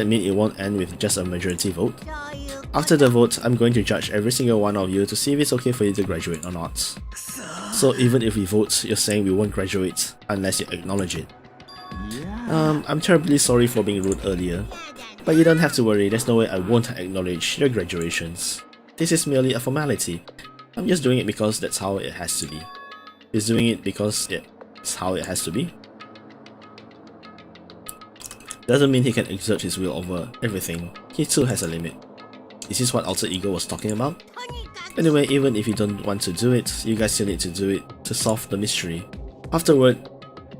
Speaker 1: mean it won't end with just a majority vote? After the vote, I'm going to judge every single one of you to see if it's okay for you to graduate or not. So even if we vote, you're saying we won't graduate unless you acknowledge it. I'm terribly sorry for being rude earlier, but you don't have to worry, there's no way I won't acknowledge your graduations. This is merely a formality. I'm just doing it because that's how it has to be. He's doing it because it's how it has to be. Doesn't mean he can exert his will over everything. He too has a limit. Is this what Alter Ego was talking about? Anyway, even if you don't want to do it, you guys still need to do it to solve the mystery. Afterward,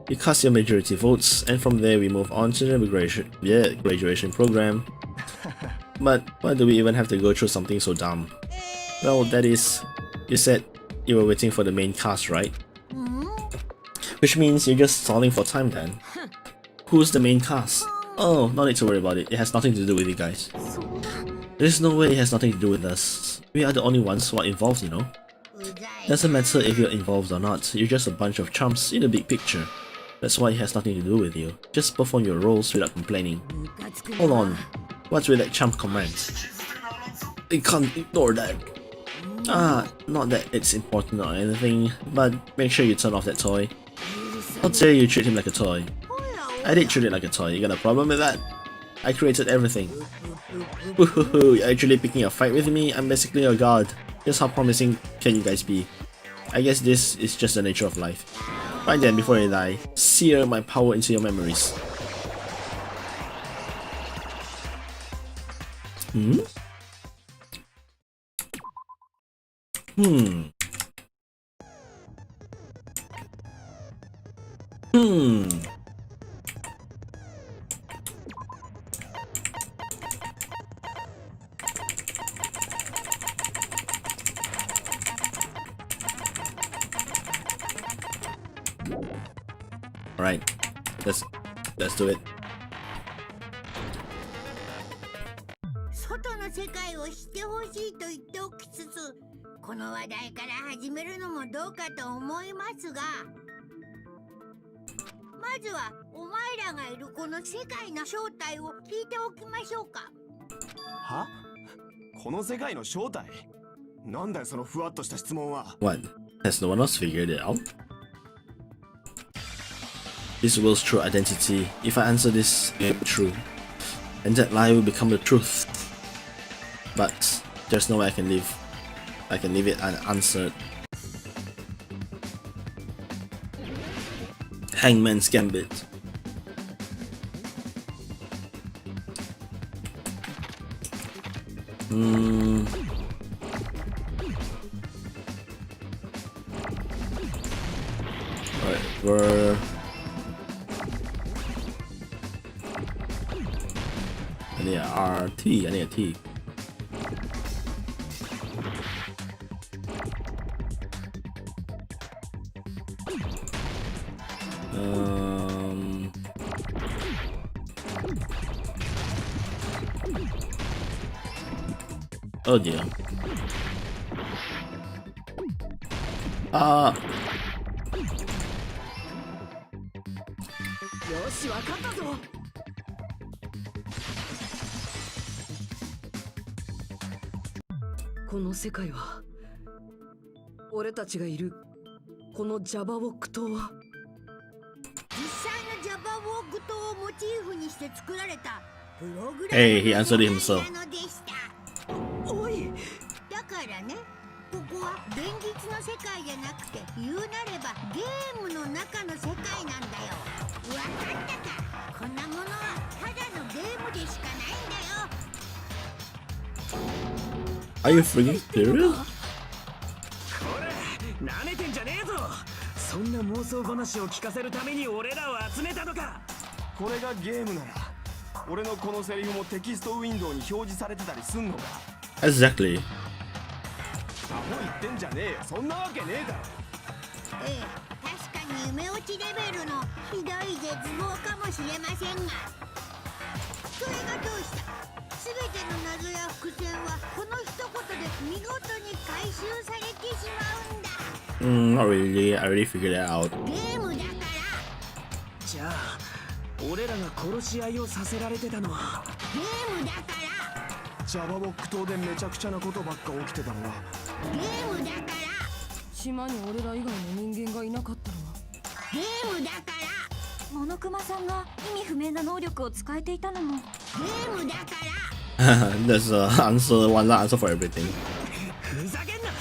Speaker 1: you cast your majority votes, and from there we move on to the graduation program. But why do we even have to go through something so dumb? Well, that is, you said you were waiting for the main cast, right? Which means you're just stalling for time then. Who's the main cast? Oh, no need to worry about it, it has nothing to do with you guys. There's no way it has nothing to do with us. We are the only ones who are involved, you know. Doesn't matter if you're involved or not, you're just a bunch of chumps in the big picture. That's why it has nothing to do with you. Just perform your roles without complaining. Hold on, what's with that chump comment? You can't ignore that. Not that it's important or anything, but make sure you turn off that toy. How dare you treat him like a toy? I did treat it like a toy, you got a problem with that? I created everything. Woohoo, you're actually picking a fight with me? I'm basically your god. Just how promising can you guys be? I guess this is just the nature of life. Right then, before I die, sear my power into your memories. Hmm? Alright, let's do it.
Speaker 2: 外の世界を知ってほしいと言っておきつつ、この話題から始めるのもどうかと思いますが、まずはお前らがいるこの世界の正体を聞いておきましょうか。
Speaker 3: は？この世界の正体？なんだよそのふわっとした質問は。
Speaker 1: What? Has no one else figured it out? This world's true identity. If I answer this, it will be true, and that lie will become the truth. But there's no way I can leave it unanswered. Hangman's Gambit. Alright, we're... I need a RT, I need a T. Oh dear. Ah.
Speaker 2: よし、わかったぞ。
Speaker 4: この世界は俺たちがいるこのジャバウォック島は
Speaker 2: 実際のジャバウォック島をモチーフにして作られたプログラム
Speaker 1: Hey, he answered it himself.
Speaker 2: なのでした。
Speaker 4: おい
Speaker 2: だからね、ここは現実の世界じゃなくて言うなればゲームの中の世界なんだよ。わかったか。こんなものはただのゲームでしかないんだよ。
Speaker 1: Are you freaking serious?
Speaker 3: これ、なめてんじゃねえぞ。そんな妄想話を聞かせるために俺らを集めたのか。これがゲームなら、俺のこのセリフもテキストウィンドウに表示されてたりすんのか。
Speaker 1: Exactly.
Speaker 3: アホ言ってんじゃねえよ。そんなわけねえだろ。
Speaker 2: ええ、確かに夢落ちレベルのひどい絶望かもしれませんが、それがどうした。全ての謎や伏線はこの一言で見事に回収されてしまうんだ。
Speaker 1: Not really. I already figured it out.
Speaker 2: ゲームだから。
Speaker 3: じゃあ俺らが殺し合いをさせられてたのは
Speaker 2: ゲームだから。
Speaker 3: ジャバボック島でめちゃくちゃなことばっか起きてたのは
Speaker 2: ゲームだから
Speaker 4: 島に俺ら以外の人間がいなかったのは
Speaker 2: ゲームだから
Speaker 5: モノクマさんが意味不明な能力を使えていたのも
Speaker 2: ゲームだから
Speaker 1: There's a answer, one answer for everything.
Speaker 3: ふざけんな。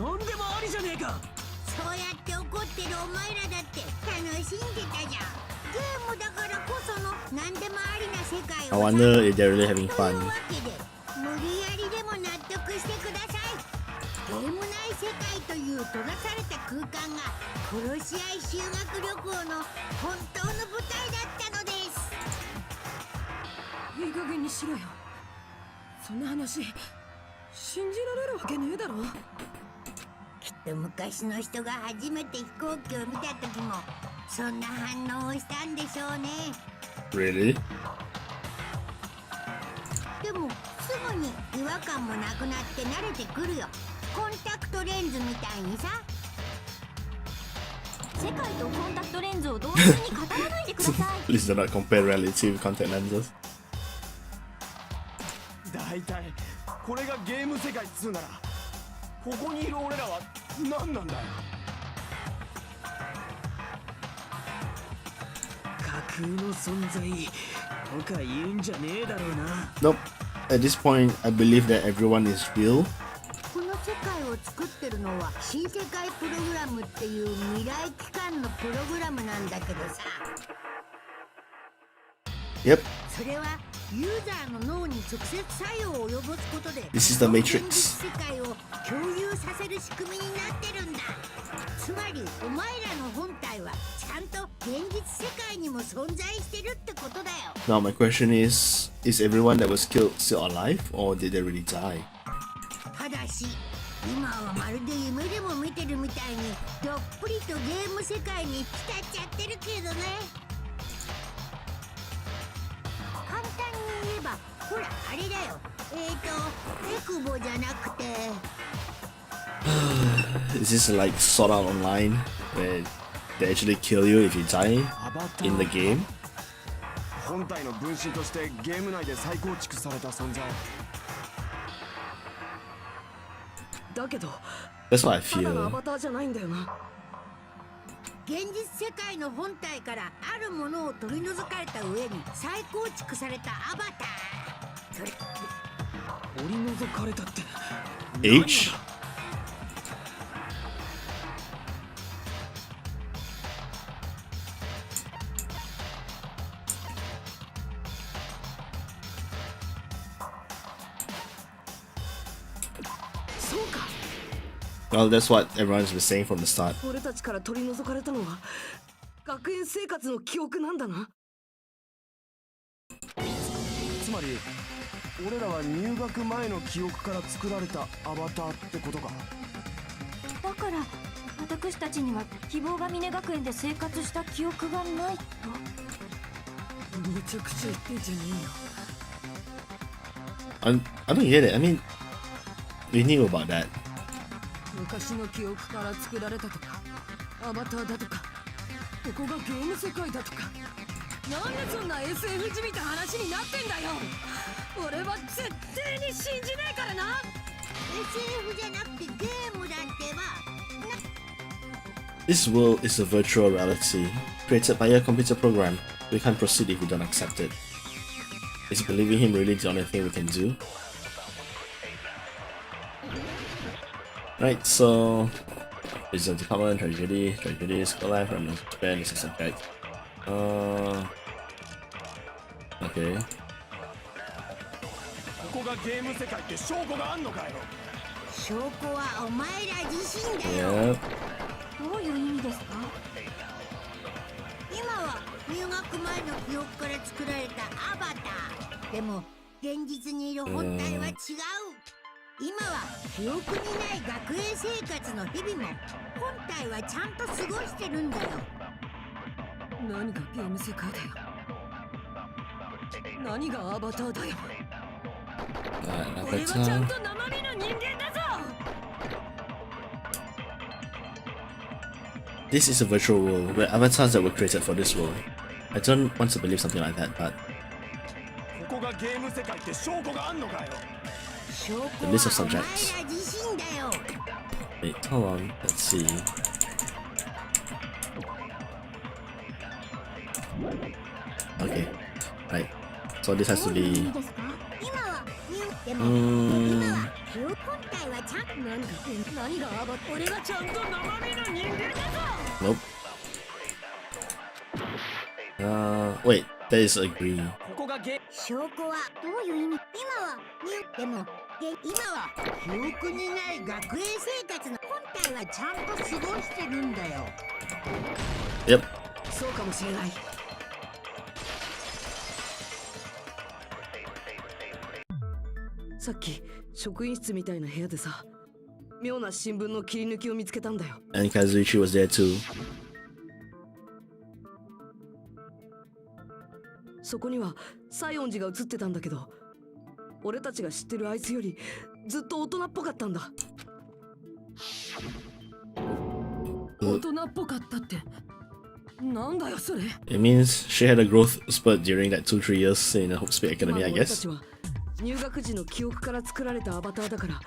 Speaker 3: なんでもありじゃねえか。
Speaker 2: そうやって怒ってるお前らだって楽しんでたじゃん。ゲームだからこその何でもありな世界
Speaker 1: I
Speaker 2: を
Speaker 1: wonder if they're really having
Speaker 2: という
Speaker 1: fun.
Speaker 2: わけで無理やりでも納得してください。ゲーム内世界という閉ざされた空間が殺し合い修学旅行の本当の舞台だったのです。
Speaker 4: いい加減にしろよ。そんな話信じられるわけねえだろ。
Speaker 2: きっと昔の人が初めて飛行機を見た時もそんな反応をしたんでしょうね。
Speaker 1: Really?
Speaker 2: でもすぐに違和感もなくなって慣れてくるよ。コンタクトレンズみたいにさ。
Speaker 5: 世界とコンタクトレンズを同時に語らないでください。
Speaker 1: Please do not compare reality with contact lenses.
Speaker 3: 大体これがゲーム世界っつうならここにいる俺らは何なんだよ。架空の存在とか言うんじゃねえだろうな。
Speaker 1: Nope. At this point, I believe that everyone is real.
Speaker 2: この世界を作ってるのは新世界プログラムっていう未来機関のプログラムなんだけどさ。
Speaker 1: Yep.
Speaker 2: それはユーザーの脳に直接作用を及ぼすことで
Speaker 1: This is the Matrix.
Speaker 2: 現実世界を共有させる仕組みになってるんだ。つまりお前らの本体はちゃんと現実世界にも存在してるってことだよ。
Speaker 1: Now my question is everyone that was killed still alive or did they really die?
Speaker 2: ただし今はまるで夢でも見てるみたいにどっぷりとゲーム世界に浸っちゃってるけどね。簡単に言えばほらあれだよ。エクボじゃなくて
Speaker 1: Is this like Sword Art Online where they actually kill you if you die in the game?
Speaker 3: 本体の分身としてゲーム内で再構築された存在。
Speaker 4: だけど
Speaker 1: That's what I
Speaker 4: ただのア
Speaker 1: feel.
Speaker 4: バターじゃないんだよな。
Speaker 2: 現実世界の本体からあるものを取り除かれた上に再構築されたアバター。それ
Speaker 3: 取り除かれたって
Speaker 1: H?
Speaker 4: そうか。
Speaker 1: Well, that's what everyone's been saying from the start.
Speaker 4: 俺たちから取り除かれたのは学園生活の記憶なんだな。
Speaker 3: つまり俺らは入学前の記憶から作られたアバターってことか。
Speaker 5: だから私たちには希望が峰学園で生活した記憶がないと。
Speaker 4: めちゃくちゃ言ってんじゃねえよ。
Speaker 1: I don't get it. I mean, we knew about that.
Speaker 4: 昔の記憶から作られたとかアバターだとかここがゲーム世界だとかなんでそんな SF じみた話になってんだよ。俺は絶対に信じないからな。
Speaker 2: SF じゃなくてゲームだってば。
Speaker 1: This world is a virtual reality created by a computer program. We can't proceed if we don't accept it. Is believing him really the only thing we can do? Right, so business department, tragedy, school life, remnant spend, is a subject. Okay.
Speaker 3: ここがゲーム世界って証拠があんのかよ。
Speaker 2: 証拠はお前ら自身だよ。
Speaker 1: Yep.
Speaker 5: どういう意味ですか？
Speaker 2: 今は入学前の記憶から作られたアバター。でも現実にいる本体は違う。今は記憶にない学園生活の日々も本体はちゃんと過ごしてるんだよ。
Speaker 4: 何がゲーム世界だよ。何がアバターだよ。
Speaker 1: Alright,
Speaker 4: 俺はちゃん
Speaker 1: avatar.
Speaker 4: と生身の人間だぞ。
Speaker 1: This is a virtual world where avatars that were created for this world. I don't want to believe something like that, but
Speaker 3: ここがゲーム世界って証拠があんのかよ。
Speaker 1: The list of subjects.
Speaker 2: お前ら自身だよ。
Speaker 1: Wait, hold on. Let's see. Okay. Right. So this has to be.
Speaker 2: 今はでも今は記憶本体はちゃん
Speaker 4: 何が俺がちゃんと生身の人間だぞ。
Speaker 1: Nope. Wait. That is agree.
Speaker 3: ここがゲ
Speaker 2: 証拠はどういう意味？でも今は記憶にない学園生活の本体はちゃんと過ごしてるんだよ。
Speaker 1: Yep.
Speaker 4: そうかもしれない。さっき職員室みたいな部屋でさ、妙な新聞の切り抜きを見つけたんだよ。
Speaker 1: And Kazuichi was there too.
Speaker 4: そこには西園寺が映ってたんだけど、俺たちが知ってるあいつよりずっと大人っぽかったんだ。大人っぽかったってなんだよそれ。
Speaker 1: It means she had a growth spurt during that 2-3 years in the Hope Speed Academy, I
Speaker 4: 俺た
Speaker 1: guess.
Speaker 4: ちは入学時の記憶から作られたアバターだから、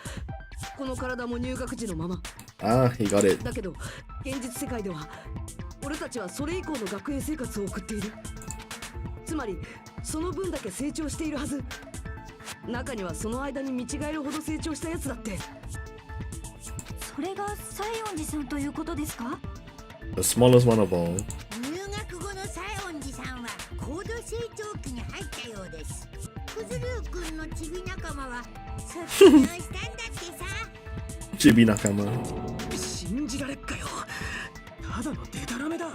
Speaker 4: この体も入学時のまま。
Speaker 1: Ah, he got it.
Speaker 4: だけど現実世界では俺たちはそれ以降の学園生活を送っている。つまりその分だけ成長しているはず。中にはその間に見違えるほど成長したやつだって。
Speaker 5: それが西園寺さんということですか？
Speaker 1: The smallest one of all.
Speaker 2: 入学後の西園寺さんは高度成長期に入ったようです。くずりゅうくんのチビ仲間は卒業したんだってさ。
Speaker 1: Chibi Nakama.
Speaker 3: 信じられっかよ。ただのデタラメだ。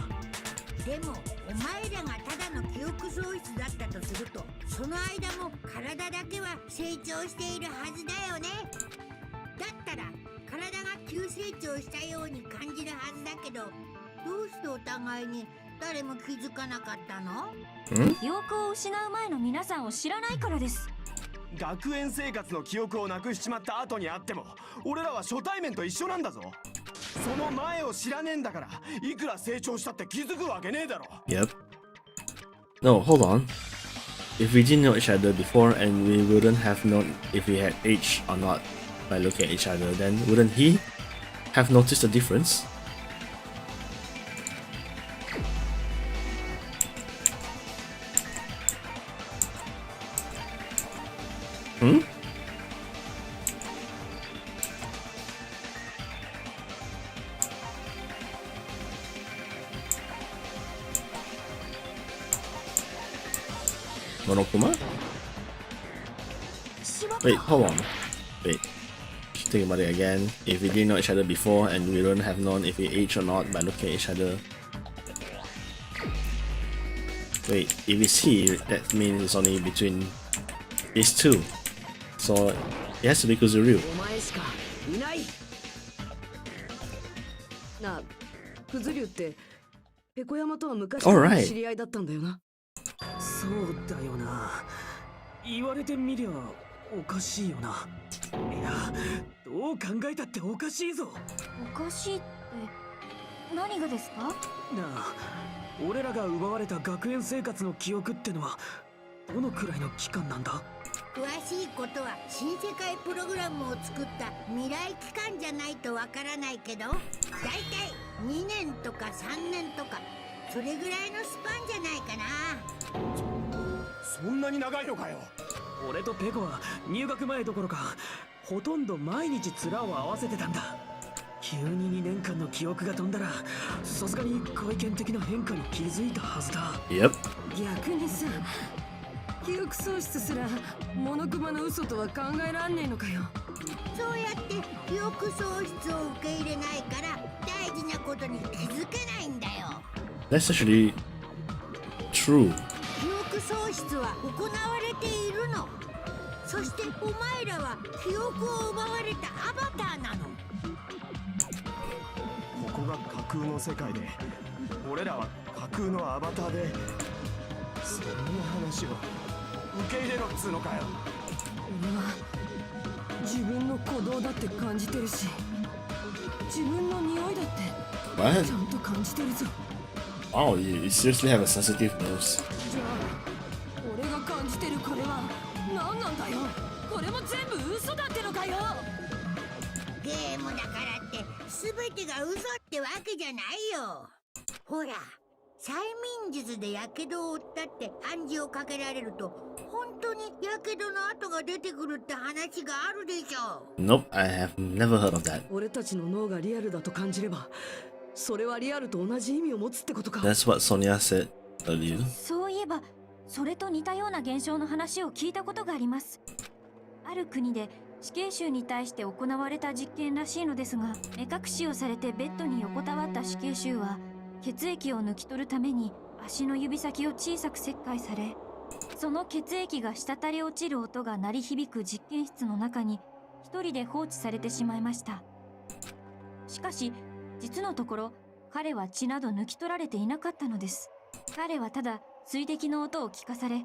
Speaker 2: でもお前らがただの記憶喪失だったとすると、その間も体だけは成長しているはずだよね。だったら体が急成長したように感じるはずだけど、どうしてお互いに誰も気づかなかったの？
Speaker 5: 記憶を失う前の皆さんを知らないからです。
Speaker 3: 学園生活の記憶をなくしちまった後にあっても、俺らは初対面と一緒なんだぞ。その前を知らねえんだから、いくら成長したって気づくわけねえだろ。
Speaker 1: Yep. No, hold on. If we didn't know each other before and we wouldn't have known if we had aged or not by looking at each other, then wouldn't he have noticed the difference? Hmm? Monokuma? Wait, hold on. Wait. Think about it again. If we didn't know each other before and we wouldn't have known if we aged or not by looking at each other. Wait, if it's he, that means it's only between these two. So it has to be Kuzuryu.
Speaker 4: お前しかいない。なあ、くずりゅうってペコ山とは昔からの知り合いだったんだよな。
Speaker 3: そうだよな。言われてみりゃおかしいよな。いや、どう考えたっておかしいぞ。
Speaker 5: おかしいって何がですか？
Speaker 3: なあ、俺らが奪われた学園生活の記憶ってのはどのくらいの期間なんだ？
Speaker 2: 詳しいことは新世界プログラムを作った未来機関じゃないとわからないけど、だいたい2年とか3年とかそれぐらいのスパンじゃないかな。
Speaker 3: そんなに長いのかよ。俺とペコは入学前どころかほとんど毎日面を合わせてたんだ。急に2年間の記憶が飛んだらさすがに外見的な変化に気づいたはずだ。
Speaker 1: Yep.
Speaker 4: 逆にさ、記憶喪失すらモノクマの嘘とは考えらんねえのかよ。
Speaker 2: そうやって記憶喪失を受け入れないから大事なことに気づけないんだよ。
Speaker 1: That's actually true.
Speaker 2: 記憶喪失は行われているの。そしてお前らは記憶を奪われたアバターなの。
Speaker 3: ここが架空の世界で俺らは架空のアバターで、そんな話を受け入れろっつうのかよ。
Speaker 4: 俺は自分の鼓動だって感じてるし、自分の匂いだって
Speaker 1: What?
Speaker 4: ちゃんと感じてるぞ。
Speaker 1: Wow, you seriously have a sensitive nose.
Speaker 4: じゃあ俺が感じてるこれは何なんだよ。ここれも全部嘘だってのかよ。
Speaker 2: ゲームだからって全てが嘘ってわけじゃないよ。ほら、催眠術でやけどを負ったって暗示をかけられると本当にやけどの跡が出てくるって話があるでしょ。
Speaker 1: Nope, I have never heard of that.
Speaker 4: 俺たちの脳がリアルだと感じれば、それはリアルと同じ意味を持つってことか。
Speaker 1: That's what Sonia said earlier.
Speaker 5: そういえばそれと似たような現象の話を聞いたことがあります。ある国で死刑囚に対して行われた実験らしいのですが、目隠しをされてベッドに横たわった死刑囚は血液を抜き取るために足の指先を小さく切開され、その血液が滴り落ちる音が鳴り響く実験室の中に一人で放置されてしまいました。しかし実のところ彼は血など抜き取られていなかったのです。彼はただ水滴の音を聞かされ、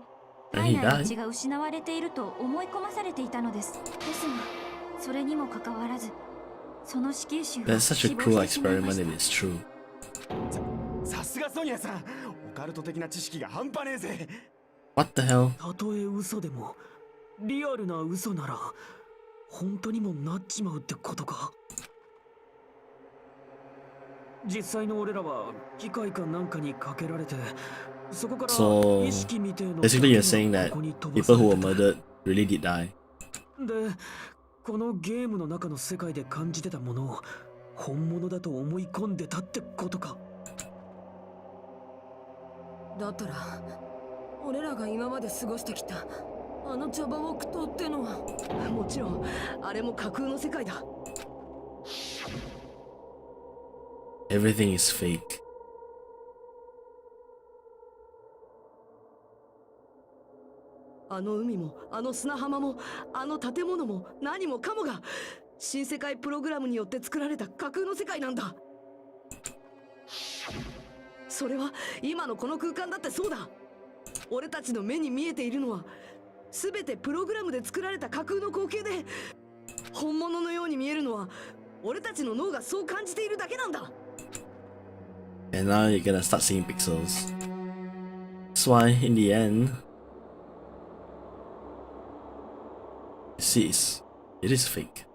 Speaker 5: 体内の血が失われていると思い込まされていたのです。ですがそれにもかかわらずその死刑囚は
Speaker 1: That's such a
Speaker 5: 死亡
Speaker 1: cruel
Speaker 5: してしまいま
Speaker 1: experiment
Speaker 5: した。
Speaker 1: if it's true.
Speaker 3: さすがソニアさん、オカルト的な知識が半端ねえぜ。
Speaker 1: What the hell?
Speaker 3: たとえ嘘でもリアルな嘘なら本当にもなっちまうってことか。実際の俺らは機械かなんかにかけられて、そこから
Speaker 1: So
Speaker 3: 意識未定の
Speaker 1: basically, you're saying that
Speaker 3: ここに飛ば
Speaker 1: people
Speaker 3: さ
Speaker 1: who
Speaker 3: れ
Speaker 1: were
Speaker 3: て
Speaker 1: murdered really did die.
Speaker 3: で、このゲームの中の世界で感じてたものを本物だと思い込んでたってことか。
Speaker 4: だったら俺らが今まで過ごしてきたあの茶葉木刀ってのは、もちろんあれも架空の世界だ。
Speaker 1: Everything is fake.
Speaker 4: あの海もあの砂浜もあの建物も何もかもが新世界プログラムによって作られた架空の世界なんだ。それは今のこの空間だってそうだ。俺たちの目に見えているのは全てプログラムで作られた架空の光景で、本物のように見えるのは俺たちの脳がそう感じているだけなんだ。
Speaker 1: And now you're gonna start seeing pixels. That's why, in the end, you see, it is fake.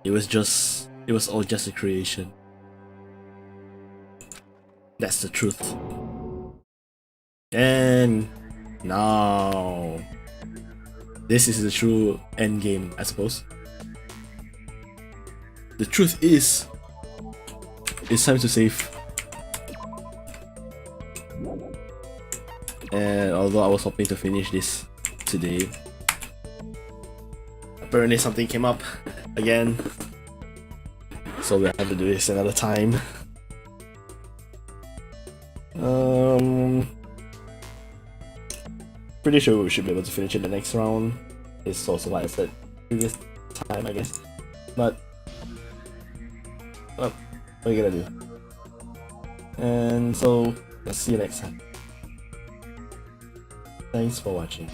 Speaker 1: It was all just a creation. That's the truth. And now, this is the true end game, I suppose. The truth is, it's time to save. And although I was hoping to finish this today, apparently something came up again, so we'll have to do this another time. Pretty sure we should be able to finish it the next round. It's also like I said previous time, I guess. But well, what are you gonna do? And so let's see you next time. Thanks for watching.